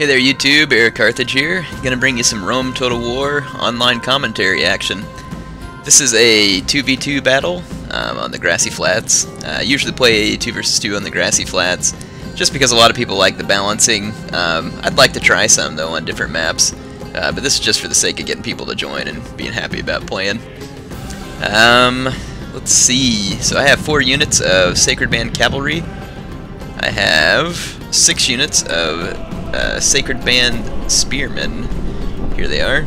Hey there YouTube, Eric Carthage here. Gonna bring you some Rome Total War online commentary action. This is a 2v2 battle on the Grassy Flats. I usually play 2 versus 2 on the Grassy Flats, just because a lot of people like the balancing. I'd like to try some though on different maps, but this is just for the sake of getting people to join and being happy about playing. Let's see, so I have 4 units of Sacred Band Cavalry. I have 6 units of Sacred Band Spearmen. Here they are.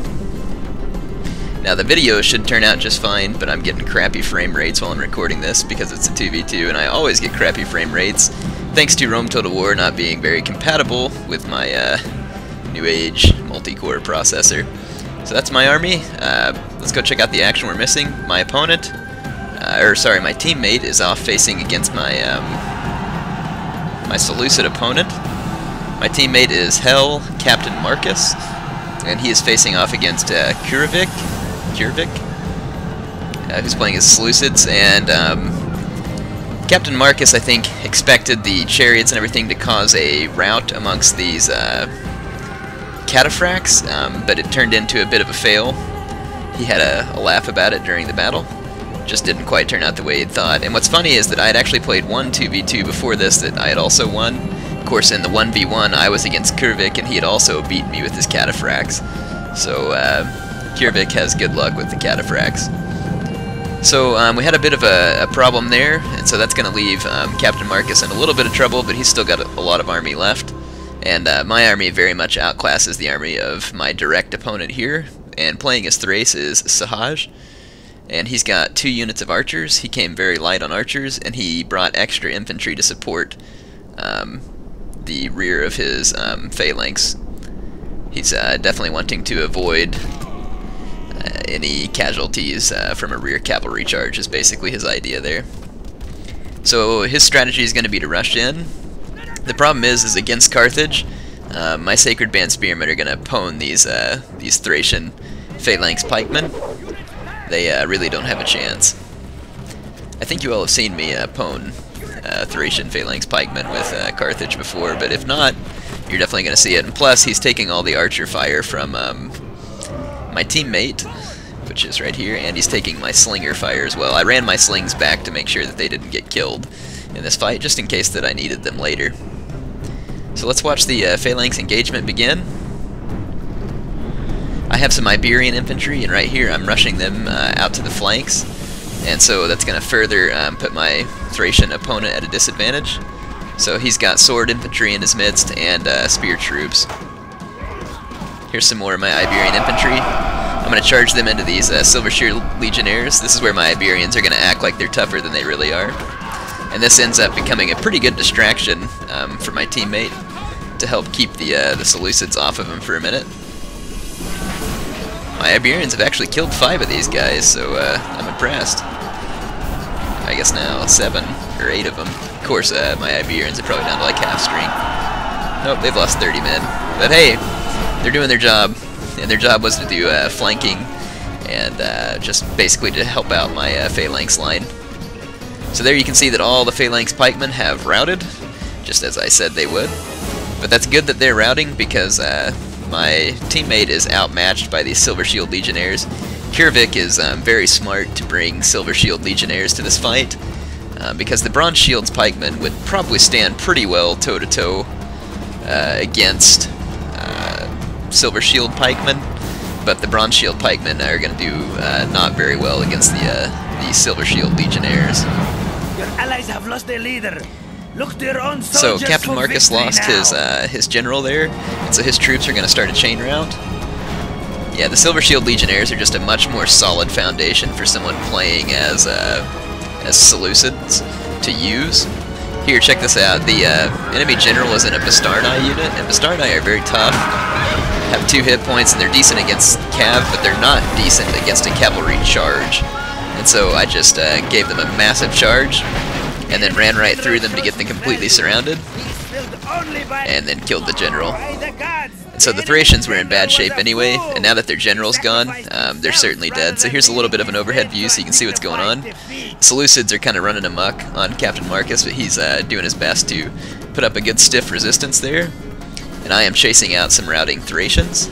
Now the video should turn out just fine, but I'm getting crappy frame rates while I'm recording this because it's a 2v2 and I always get crappy frame rates thanks to Rome Total War not being very compatible with my new age multi-core processor. So that's my army. Let's go check out the action we're missing. My opponent, my teammate is off facing against my my Seleucid opponent. My teammate is Hell, Captain Marcus, and he is facing off against Kurevik, who's playing as Seleucids, and Captain Marcus, I think, expected the chariots and everything to cause a rout amongst these cataphracts, but it turned into a bit of a fail. He had a laugh about it during the battle. Just didn't quite turn out the way he'd thought. And what's funny is that I had actually played one 2v2 before this that I had also won. Of course, in the 1v1, I was against Kurevik, and he had also beaten me with his cataphracts. So, Kurevik has good luck with the cataphracts. So, we had a bit of a problem there, and so that's going to leave Captain Marcus in a little bit of trouble, but he's still got a lot of army left. And my army very much outclasses the army of my direct opponent here, and playing as Thrace is Sahaj. And he's got 2 units of archers. He came very light on archers, and he brought extra infantry to support the rear of his phalanx. He's definitely wanting to avoid any casualties from a rear cavalry charge is basically his idea there. So his strategy is going to be to rush in. The problem is against Carthage, my Sacred Band Spearmen are going to pwn these Thracian phalanx pikemen. They really don't have a chance. I think you all have seen me pwn Thracian phalanx pikemen with Carthage before, but if not, you're definitely going to see it. And plus, he's taking all the archer fire from my teammate, which is right here, and he's taking my slinger fire as well. I ran my slings back to make sure that they didn't get killed in this fight, just in case that I needed them later. So let's watch the phalanx engagement begin. I have some Iberian infantry, and right here I'm rushing them out to the flanks, and so that's going to further put my Thracian opponent at a disadvantage. So he's got sword infantry in his midst and spear troops. Here's some more of my Iberian infantry. I'm going to charge them into these Silver Shield Legionnaires. This is where my Iberians are going to act like they're tougher than they really are. And this ends up becoming a pretty good distraction for my teammate to help keep the Seleucids off of him for a minute. My Iberians have actually killed 5 of these guys, so I'm impressed. I guess now 7 or 8 of them. Of course, my Iberians are probably down to like half strength. Nope, they've lost 30 men. But hey, they're doing their job, and their job was to do flanking and just basically to help out my phalanx line. So there you can see that all the phalanx pikemen have routed, just as I said they would. But that's good that they're routing because my teammate is outmatched by these Silver Shield Legionnaires. Kurevik is very smart to bring Silver Shield Legionnaires to this fight because the Bronze Shield's pikemen would probably stand pretty well toe-to-toe against Silver Shield pikemen, but the Bronze Shield pikemen are going to do not very well against the Silver Shield Legionnaires. Your allies have lost their leader. Look to your own so soldiers. Captain Marcus lost his general there, and so his troops are going to start a chain rout. Yeah, the Silver Shield Legionnaires are just a much more solid foundation for someone playing as Seleucids to use. Here, check this out. The enemy general is in a Bastardi unit, and Bastardi are very tough, have 2 hit points, and they're decent against cav, but they're not decent against a cavalry charge. And so I just gave them a massive charge, and then ran right through them to get them completely surrounded, and then killed the general. And so the Thracians were in bad shape anyway, and now that their general's gone, they're certainly dead. So here's a little bit of an overhead view so you can see what's going on. Seleucids are kind of running amok on Captain Marcus, but he's doing his best to put up a good stiff resistance there. and I am chasing out some routing Thracians.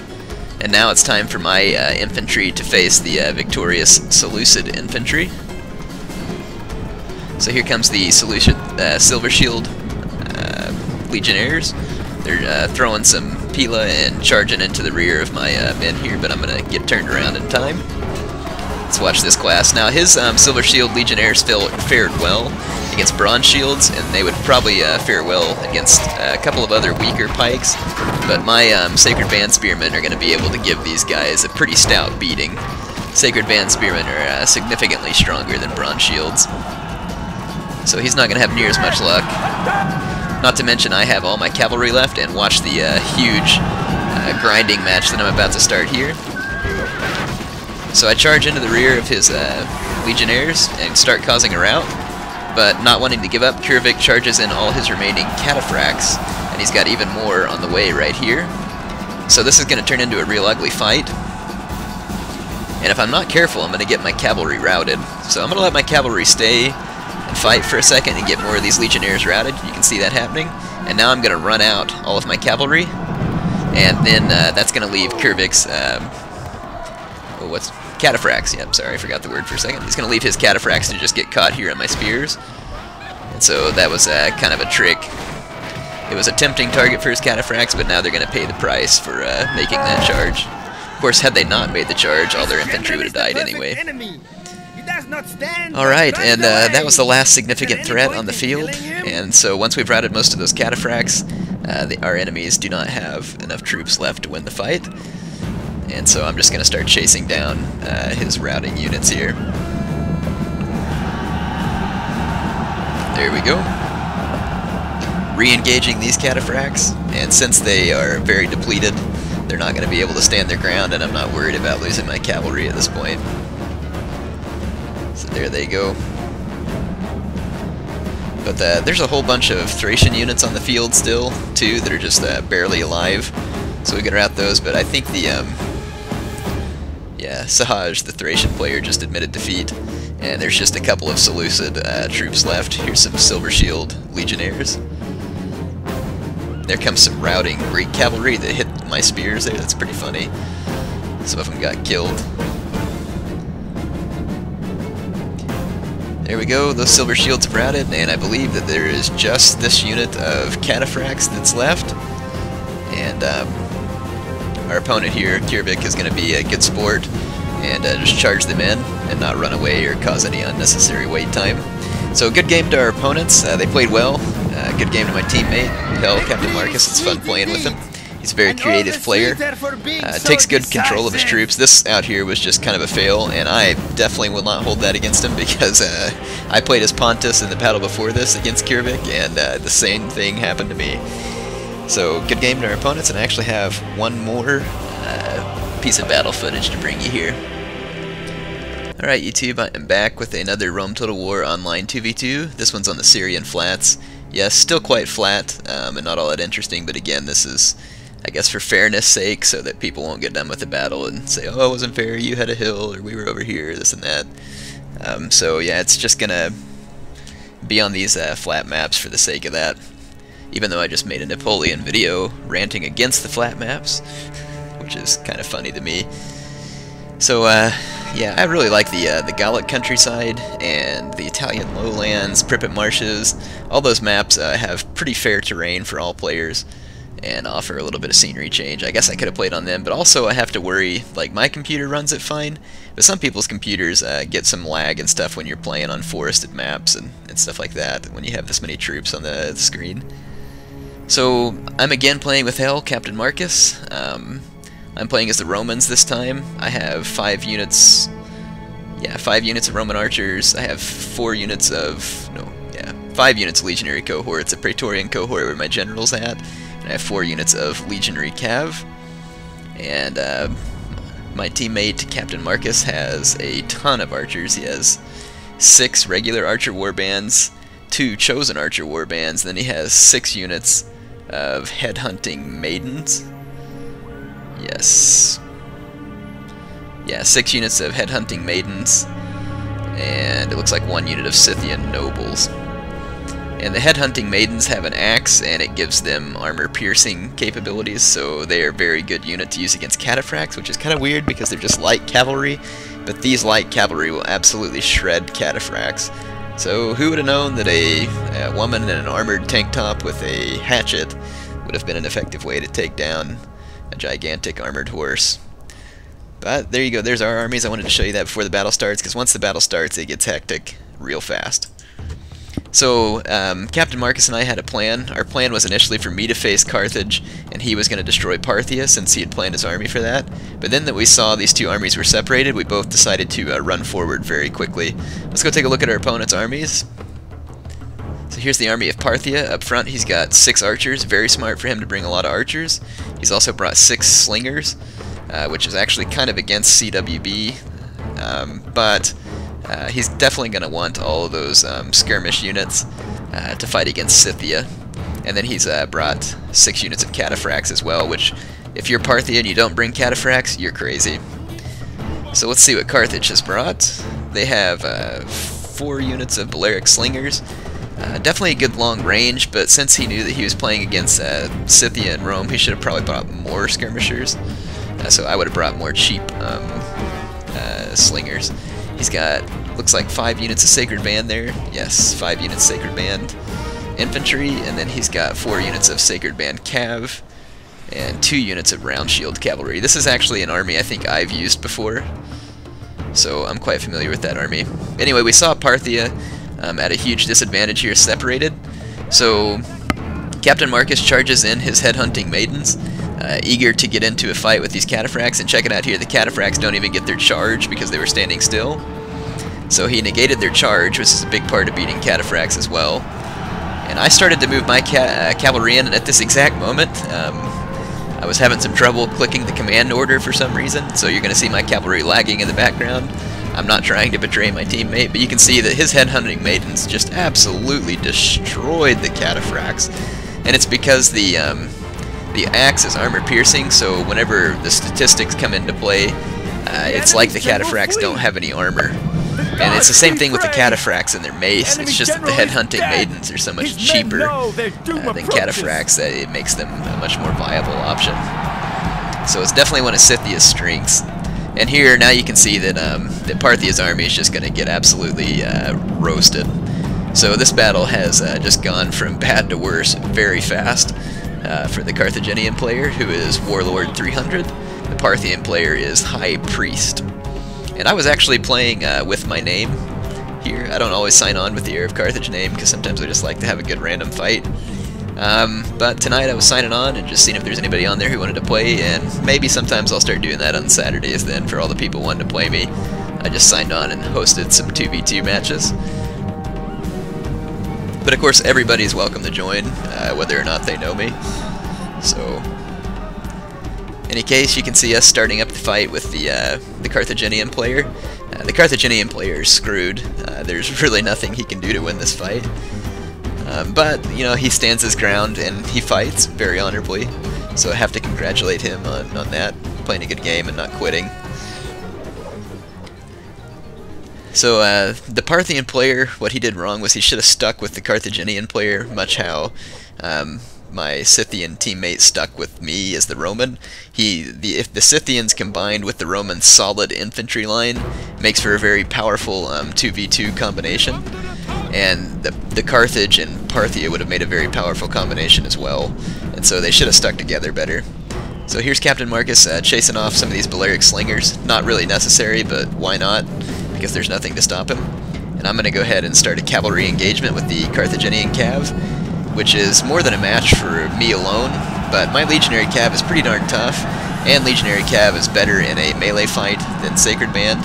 And now it's time for my infantry to face the victorious Seleucid infantry. So here comes the Silver Shield Legionnaires. They're throwing some Pila and charging into the rear of my men here, but I'm going to get turned around in time. Let's watch this class. Now his Silver Shield Legionnaires fared well against Bronze Shields, and they would probably fare well against a couple of other weaker pikes, but my Sacred Band Spearmen are going to be able to give these guys a pretty stout beating. Sacred Band Spearmen are significantly stronger than Bronze Shields, so he's not going to have near as much luck. Not to mention I have all my cavalry left, and watch the huge grinding match that I'm about to start here. So I charge into the rear of his Legionnaires and start causing a rout, but not wanting to give up, Kurvik charges in all his remaining cataphracts, and he's got even more on the way right here. So this is going to turn into a real ugly fight, and if I'm not careful, I'm going to get my cavalry routed. So I'm going to let my cavalry stay and fight for a second and get more of these Legionnaires routed. You can see that happening. And now I'm going to run out all of my cavalry, and then that's going to leave Kurvik's cataphracts. Yep, sorry, I forgot the word for a second. He's going to leave his cataphracts to just get caught here on my spears. And so that was kind of a trick. It was a tempting target for his cataphracts, but now they're going to pay the price for making that charge. Of course, had they not made the charge, all their infantry would have died anyway. Alright, and that was the last significant threat on the field. And so once we've routed most of those cataphracts, our enemies do not have enough troops left to win the fight. And so I'm just going to start chasing down his routing units here. There we go. Re-engaging these cataphracts, and since they are very depleted, they're not going to be able to stand their ground, and I'm not worried about losing my cavalry at this point. So there they go. But there's a whole bunch of Thracian units on the field still, too, that are just barely alive. So we can rout those, but I think the, yeah, Sahaj, the Thracian player, just admitted defeat. And there's just a couple of Seleucid troops left. Here's some Silver Shield Legionnaires. There comes some routing Greek cavalry that hit my spears there. That's pretty funny. Some of them got killed. There we go, those Silver Shields have routed, and I believe that there is just this unit of cataphracts that's left. And our opponent here, Kurvik, is going to be a good sport and just charge them in and not run away or cause any unnecessary wait time. So good game to our opponents. They played well. Good game to my teammate, Hell, Captain Marcus. It's fun playing with him. He's a very creative player. Takes good control of his troops. This out here was just kind of a fail, and I definitely will not hold that against him because I played as Pontus in the battle before this against Kurvik, and the same thing happened to me. So good game to our opponents, and I actually have one more piece of battle footage to bring you here. Alright YouTube, I am back with another Rome Total War online 2v2. This one's on the Syrian Flats. Yes, still quite flat, and not all that interesting, but again, this is, I guess, for fairness sake, so that people won't get done with the battle and say, oh, it wasn't fair, you had a hill, or we were over here, this and that. So yeah, it's just gonna be on these flat maps for the sake of that, even though I just made a Napoleon video ranting against the flat maps, which is kind of funny to me. So yeah, I really like the Gallic countryside and the Italian lowlands, Pripyat marshes. All those maps have pretty fair terrain for all players and offer a little bit of scenery change. I guess I could have played on them, but also I have to worry, like, my computer runs it fine, but some people's computers get some lag and stuff when you're playing on forested maps and stuff like that, when you have this many troops on the screen. So I'm again playing with Hell, Captain Marcus. I'm playing as the Romans this time. I have 5 units, yeah, 5 units of Roman archers. I have 4 units of, 5 units of legionary cohorts, a Praetorian cohort where my general's at, and I have 4 units of legionary cav. And my teammate, Captain Marcus, has a ton of archers. He has 6 regular archer warbands, 2 chosen archer warbands, then he has 6 units of headhunting maidens. Yes. Yeah, 6 units of headhunting maidens, and it looks like 1 unit of Scythian nobles. And the headhunting maidens have an axe, and it gives them armor-piercing capabilities, so they are a very good unit to use against cataphracts, which is kind of weird because they're just light cavalry, but these light cavalry will absolutely shred cataphracts. So who would have known that a woman in an armored tank top with a hatchet would have been an effective way to take down a gigantic armored horse. But there you go, there's our armies. I wanted to show you that before the battle starts, because once the battle starts, it gets hectic real fast. So, Captain Marcus and I had a plan. Our plan was initially for me to face Carthage, and he was going to destroy Parthia, since he had planned his army for that. But then that we saw these two armies were separated, we both decided to run forward very quickly. Let's go take a look at our opponent's armies. So here's the army of Parthia. Up front, he's got 6 archers. Very smart for him to bring a lot of archers. He's also brought 6 slingers, which is actually kind of against CWB, but he's definitely going to want all of those skirmish units to fight against Scythia. And then he's brought 6 units of cataphracts as well, which, if you're Parthia and you don't bring cataphracts, you're crazy. So let's see what Carthage has brought. They have 4 units of Balearic slingers. Definitely a good long range, but since he knew that he was playing against Scythia and Rome, he should have probably brought more skirmishers. So I would have brought more cheap slingers. He's got, looks like 5 units of Sacred Band there. Yes, 5 units Sacred Band infantry, and then he's got 4 units of Sacred Band cav, and 2 units of Round Shield cavalry. This is actually an army I think I've used before, so I'm quite familiar with that army. Anyway, we saw Parthia at a huge disadvantage here, separated. So Captain Marcus charges in his headhunting maidens, eager to get into a fight with these cataphracts, and check it out here, the cataphracts don't even get their charge because they were standing still. So he negated their charge, which is a big part of beating cataphracts as well. And I started to move my cavalry in, and at this exact moment, I was having some trouble clicking the command order for some reason, so you're going to see my cavalry lagging in the background. I'm not trying to betray my teammate, but you can see that his headhunting maidens just absolutely destroyed the cataphracts. And it's because the axe is armor piercing, so whenever the statistics come into play, it's like the cataphracts don't have any armor. And it's the same thing with the cataphracts and their mace. It's just that the headhunting maidens are so much cheaper than cataphracts that it makes them a much more viable option. So it's definitely one of Scythia's strengths. And here, now you can see that, that Parthia's army is just going to get absolutely roasted. So this battle has just gone from bad to worse very fast for the Carthaginian player, who is Warlord 300. The Parthian player is High Priest. And I was actually playing with my name here. I don't always sign on with the Heir of Carthage name, because sometimes I just like to have a good random fight. But tonight I was signing on and just seeing if there's anybody on there who wanted to play, and maybe sometimes I'll start doing that on Saturdays then for all the people wanting to play me. I just signed on and hosted some 2v2 matches. But of course everybody's welcome to join, whether or not they know me. So, in any case, you can see us starting up the fight with the Carthaginian player. The Carthaginian player is screwed. There's really nothing he can do to win this fight. But, you know, he stands his ground and he fights very honorably. So I have to congratulate him on that, playing a good game and not quitting. So the Parthian player, what he did wrong was he should have stuck with the Carthaginian player, much how my Scythian teammate stuck with me as the Roman. If the Scythians combined with the Roman solid infantry line, makes for a very powerful 2v2 combination. And the Carthage and Parthia would have made a very powerful combination as well. And so they should have stuck together better. So here's Captain Marcus chasing off some of these Balearic slingers. Not really necessary, but why not? Because there's nothing to stop him. And I'm going to go ahead and start a cavalry engagement with the Carthaginian cav, which is more than a match for me alone, but my Legionary cav is pretty darn tough, and Legionary cav is better in a melee fight than Sacred Band.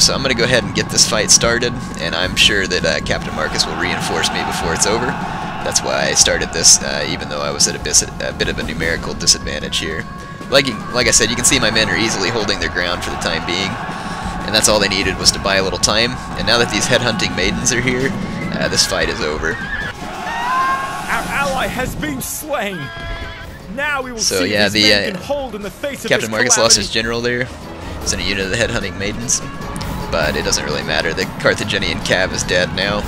So I'm going to go ahead and get this fight started, and I'm sure that Captain Marcus will reinforce me before it's over. That's why I started this, even though I was at a bit of a numerical disadvantage here. Like I said, you can see my men are easily holding their ground for the time being, and that's all they needed was to buy a little time. And now that these headhunting maidens are here, this fight is over. Our ally has been slain. Now we will see yeah, if these men can hold in the face of Captain this Marcus calamity. lost his general there. He's in a unit of the headhunting maidens, but it doesn't really matter. The Carthaginian cav is dead now.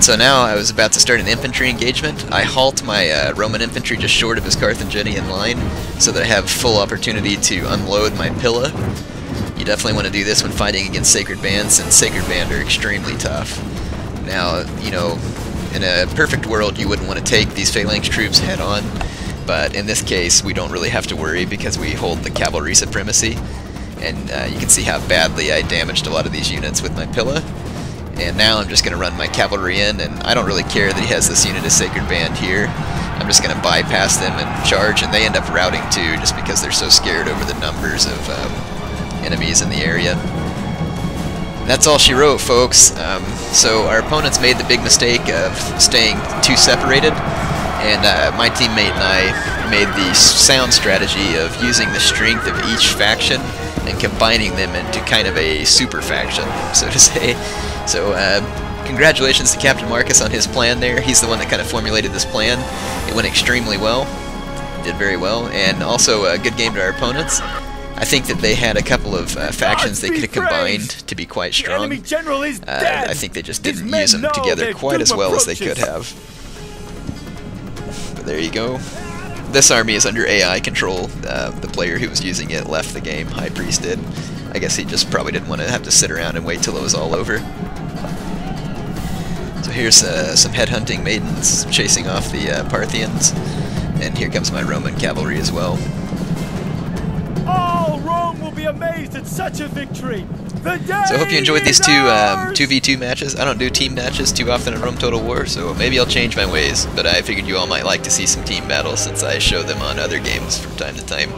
So now I was about to start an infantry engagement. I halt my Roman infantry just short of his Carthaginian line so that I have full opportunity to unload my Pilla. You definitely want to do this when fighting against Sacred Bands, since Sacred Band are extremely tough. Now, you know, in a perfect world you wouldn't want to take these Phalanx troops head on, but in this case we don't really have to worry because we hold the cavalry supremacy. And you can see how badly I damaged a lot of these units with my Pilla. And now I'm just going to run my cavalry in, and I don't really care that he has this unit of Sacred Band here. I'm just going to bypass them and charge, and they end up routing too, just because they're so scared over the numbers of enemies in the area. That's all she wrote, folks. So our opponents made the big mistake of staying too separated, and my teammate and I made the sound strategy of using the strength of each faction and combining them into kind of a super faction, so to say. So congratulations to Captain Marcus on his plan there. He's the one that kind of formulated this plan. It went extremely well, did very well, and also a good game to our opponents. I think that they had a couple of factions they could have combined to be quite strong. I think they just didn't use them together quite as well as they could have. But there you go. This army is under AI control. The player who was using it left the game. High Priest did. I guess he just probably didn't want to have to sit around and wait till it was all over. So here's some headhunting maidens chasing off the Parthians. And here comes my Roman cavalry as well. All Rome will be amazed at such a victory. So I hope you enjoyed these two 2v2 matches. I don't do team matches too often in Rome Total War, so maybe I'll change my ways. But I figured you all might like to see some team battles since I show them on other games from time to time.